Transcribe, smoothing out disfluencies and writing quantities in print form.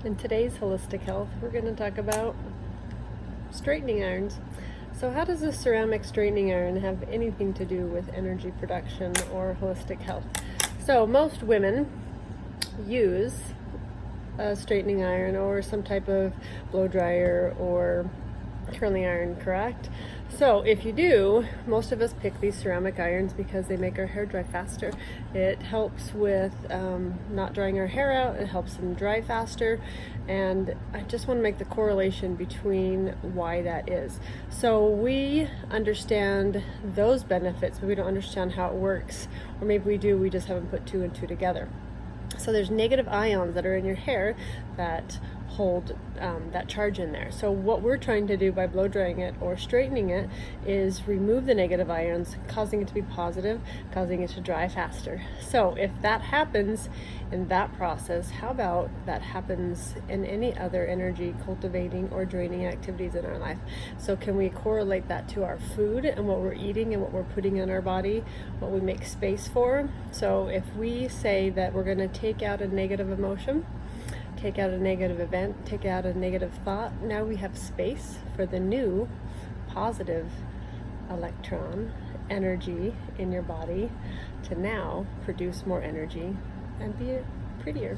In today's Holistic Health, we're going to talk about straightening irons. So how does a ceramic straightening iron have anything to do with energy production or holistic health? So most women use a straightening iron or some type of blow dryer or curling iron, correct? So if you do, most of us pick these ceramic irons because they make our hair dry faster. It helps with not drying our hair out, it helps them dry faster, and I just want to make the correlation between why that is. So we understand those benefits, but we don't understand how it works, or maybe we do, we just haven't put two and two together. So there's negative ions that are in your hair that hold that charge in there. So what we're trying to do by blow drying it or straightening it is remove the negative ions, causing it to be positive, causing it to dry faster. So if that happens in that process, how about that happens in any other energy cultivating or draining activities in our life? So can we correlate that to our food and what we're eating and what we're putting in our body, what we make space for? So if we say that we're going to take out a negative emotion, take out a negative event, take out a negative thought, now we have space for the new positive electron energy in your body to now produce more energy and be prettier.